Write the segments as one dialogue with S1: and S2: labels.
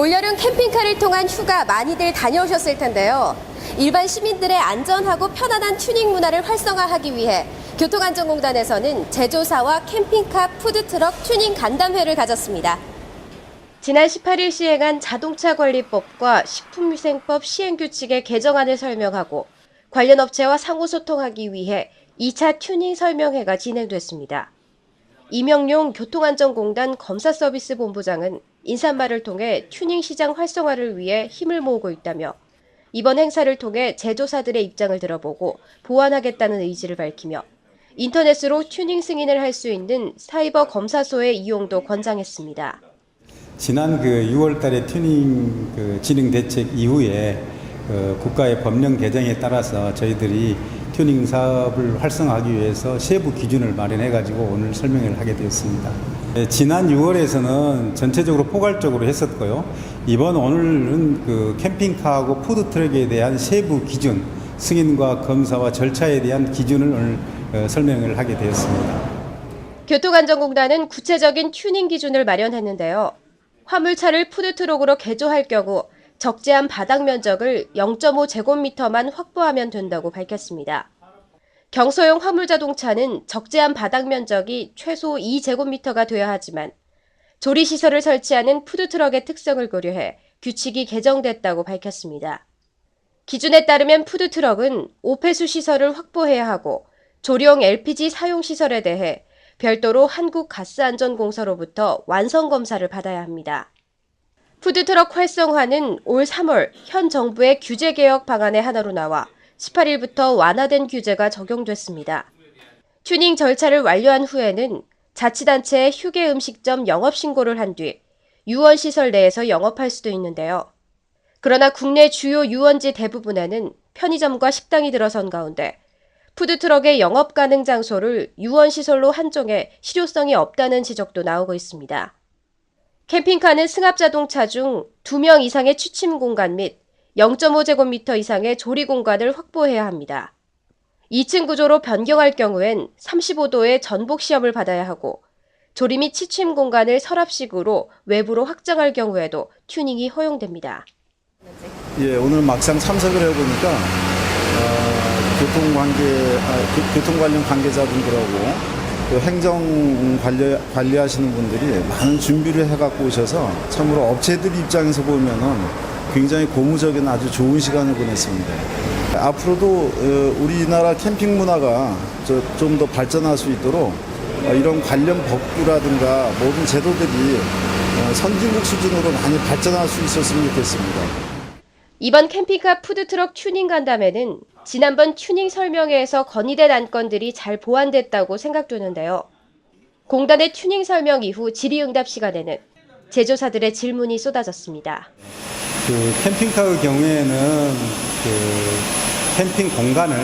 S1: 올여름 캠핑카를 통한 휴가 많이들 다녀오셨을 텐데요. 일반 시민들의 안전하고 편안한 튜닝 문화를 활성화하기 위해 교통안전공단에서는 제조사와 캠핑카 푸드트럭 튜닝 간담회를 가졌습니다. 지난 18일 시행한 자동차관리법과 식품위생법 시행규칙의 개정안을 설명하고 관련 업체와 상호소통하기 위해 2차 튜닝 설명회가 진행됐습니다. 이명용 교통안전공단 검사서비스본부장은 인사말을 통해 튜닝 시장 활성화를 위해 힘을 모으고 있다며 이번 행사를 통해 제조사들의 입장을 들어보고 보완하겠다는 의지를 밝히며 인터넷으로 튜닝 승인을 할 수 있는 사이버 검사소의 이용도 권장했습니다.
S2: 지난 6월 달에 튜닝 진행 대책 이후에 국가의 법령 개정에 따라서 저희들이 튜닝 사업을 활성화하기 위해서 세부 기준을 마련해가지고 오늘 설명을 하게 되었습니다. 지난 6월에서는 전체적으로 포괄적으로 했었고요. 오늘은 캠핑카하고 푸드트럭에 대한 세부 기준, 승인과 검사와 절차에 대한 기준을 오늘 설명을 하게 되었습니다.
S1: 교통안전공단은 구체적인 튜닝 기준을 마련했는데요. 화물차를 푸드트럭으로 개조할 경우 적재한 바닥 면적을 0.5제곱미터만 확보하면 된다고 밝혔습니다. 경소용 화물자동차는 적재한 바닥 면적이 최소 2제곱미터가 되어야 하지만 조리시설을 설치하는 푸드트럭의 특성을 고려해 규칙이 개정됐다고 밝혔습니다. 기준에 따르면 푸드트럭은 오폐수 시설을 확보해야 하고 조리용 LPG 사용 시설에 대해 별도로 한국가스안전공사로부터 완성검사를 받아야 합니다. 푸드트럭 활성화는 올 3월 현 정부의 규제개혁 방안의 하나로 나와 18일부터 완화된 규제가 적용됐습니다. 튜닝 절차를 완료한 후에는 자치단체에 휴게 음식점 영업신고를 한 뒤 유원시설 내에서 영업할 수도 있는데요. 그러나 국내 주요 유원지 대부분에는 편의점과 식당이 들어선 가운데 푸드트럭의 영업 가능 장소를 유원시설로 한정해 실효성이 없다는 지적도 나오고 있습니다. 캠핑카는 승합자동차 중 2명 이상의 취침 공간 및 0.5제곱미터 이상의 조리 공간을 확보해야 합니다. 2층 구조로 변경할 경우엔 35도의 전복 시험을 받아야 하고 조리 및 취침 공간을 서랍식으로 외부로 확장할 경우에도 튜닝이 허용됩니다.
S3: 예, 오늘 막상 참석을 해보니까 교통 관련 관계자분들하고 또 행정 관리하시는 분들이 많은 준비를 해갖고 오셔서 참으로 업체들 입장에서 보면은 굉장히 고무적인 아주 좋은 시간을 보냈습니다. 앞으로도 우리나라 캠핑 문화가 좀 더 발전할 수 있도록 이런 관련 법규라든가 모든 제도들이 선진국 수준으로 많이 발전할 수 있었으면 좋겠습니다.
S1: 이번 캠핑카 푸드트럭 튜닝 간담회는 지난번 튜닝 설명회에서 건의된 안건들이 잘 보완됐다고 생각되는데요. 공단의 튜닝 설명 이후 질의응답 시간에는 제조사들의 질문이 쏟아졌습니다.
S2: 캠핑카의 경우에는 캠핑 공간을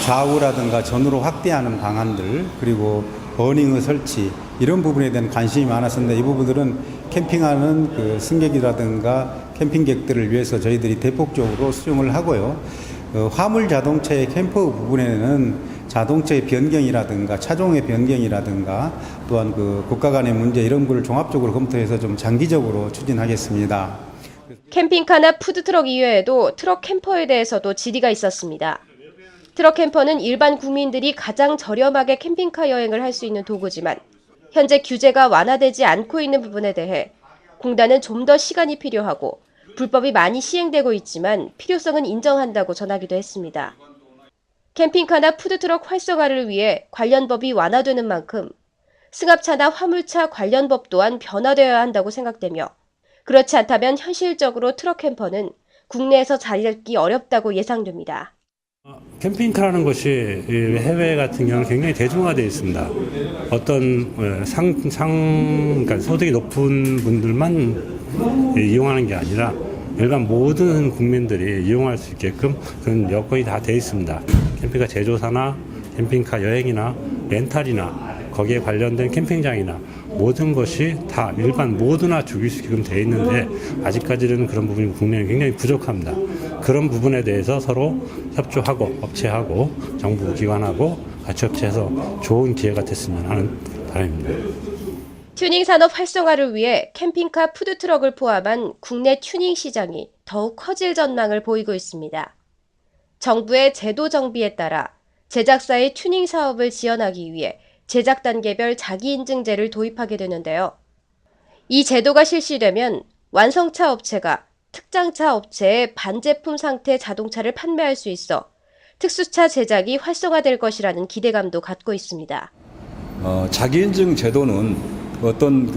S2: 좌우라든가 전으로 확대하는 방안들, 그리고 버닝의 설치, 이런 부분에 대한 관심이 많았었는데 이 부분들은 캠핑하는 승객이라든가 캠핑객들을 위해서 저희들이 대폭적으로 수용을 하고요. 화물 자동차의 캠퍼 부분에는 자동차의 변경이라든가 차종의 변경이라든가 또한 국가 간의 문제 이런 것을 종합적으로 검토해서 좀 장기적으로 추진하겠습니다.
S1: 캠핑카나 푸드트럭 이외에도 트럭 캠퍼에 대해서도 질의가 있었습니다. 트럭 캠퍼는 일반 국민들이 가장 저렴하게 캠핑카 여행을 할 수 있는 도구지만 현재 규제가 완화되지 않고 있는 부분에 대해 공단은 좀 더 시간이 필요하고 불법이 많이 시행되고 있지만 필요성은 인정한다고 전하기도 했습니다. 캠핑카나 푸드트럭 활성화를 위해 관련 법이 완화되는 만큼 승합차나 화물차 관련 법 또한 변화되어야 한다고 생각되며 그렇지 않다면 현실적으로 트럭 캠퍼는 국내에서 자리 잡기 어렵다고 예상됩니다.
S4: 캠핑카라는 것이 해외 같은 경우는 굉장히 대중화되어 있습니다. 어떤 그러니까 소득이 높은 분들만 이용하는 게 아니라 일반 모든 국민들이 이용할 수 있게끔 그런 여건이 다 되어 있습니다. 캠핑카 제조사나 캠핑카 여행이나 렌탈이나 거기에 관련된 캠핑장이나 모든 것이 다 일반 모두나 즐길 수 있게끔 되어 있는데 아직까지는 그런 부분이 국내에 굉장히 부족합니다. 그런 부분에 대해서 서로 협조하고 업체하고 정부 기관하고 같이 협치해서 좋은 기회가 됐으면 하는 바람입니다.
S1: 튜닝 산업 활성화를 위해 캠핑카 푸드트럭을 포함한 국내 튜닝 시장이 더욱 커질 전망을 보이고 있습니다. 정부의 제도 정비에 따라 제작사의 튜닝 사업을 지원하기 위해 제작 단계별 자기인증제를 도입하게 되는데요. 이 제도가 실시되면 완성차 업체가 특장차 업체의 반제품 상태 자동차를 판매할 수 있어 특수차 제작이 활성화될 것이라는 기대감도 갖고 있습니다.
S5: 자기인증 제도는 어떤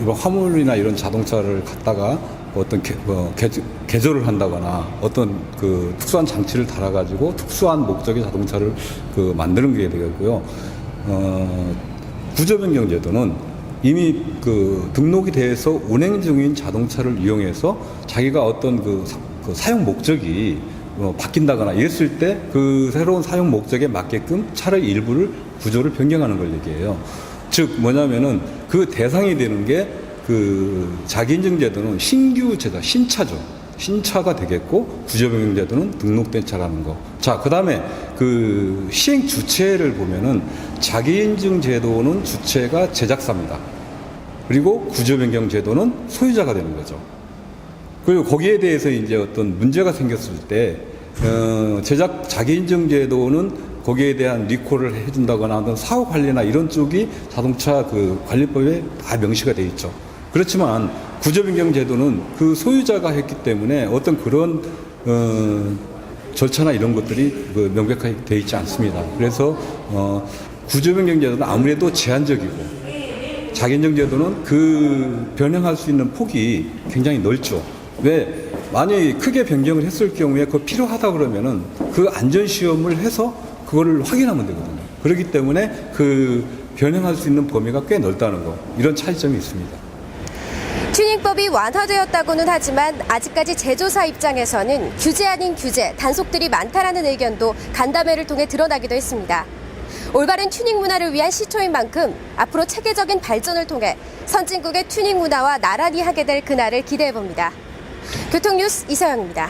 S5: 이런 화물이나 이런 자동차를 갖다가 어떤 개조를 한다거나 어떤 특수한 장치를 달아가지고 특수한 목적의 자동차를 만드는 게 되겠고요. 구조변경 제도는 이미 등록이 돼서 운행 중인 자동차를 이용해서 자기가 어떤 사용 목적이 바뀐다거나 이랬을 때 그 새로운 사용 목적에 맞게끔 차의 일부를 구조를 변경하는 걸 얘기해요. 즉 뭐냐면은 그 대상이 되는 게 자기인증 제도는 신규 제도, 신차죠. 신차가 되겠고 구조변경 제도는 등록된 차라는 거. 자, 그다음에 시행 주체를 보면은 자기인증 제도는 주체가 제작사입니다. 그리고 구조변경 제도는 소유자가 되는 거죠. 그리고 거기에 대해서 이제 어떤 문제가 생겼을 때 자기인증 제도는 거기에 대한 리콜을 해준다거나 어떤 사후 관리나 이런 쪽이 자동차 관리법에 다 명시가 돼 있죠. 그렇지만 구조변경 제도는 그 소유자가 했기 때문에 어떤 그런 절차나 이런 것들이 명백하게 돼 있지 않습니다. 그래서 구조변경 제도는 아무래도 제한적이고 자기인증 제도는 변형할 수 있는 폭이 굉장히 넓죠. 왜? 만약에 크게 변경을 했을 경우에 필요하다 그러면은 안전시험을 해서 그거를 확인하면 되거든요. 그렇기 때문에 변형할 수 있는 범위가 꽤 넓다는 거. 이런 차이점이 있습니다.
S1: 튜닝법이 완화되었다고는 하지만 아직까지 제조사 입장에서는 규제 아닌 규제, 단속들이 많다라는 의견도 간담회를 통해 드러나기도 했습니다. 올바른 튜닝 문화를 위한 시초인 만큼 앞으로 체계적인 발전을 통해 선진국의 튜닝 문화와 나란히 하게 될 그날을 기대해봅니다. 교통뉴스 이서영입니다.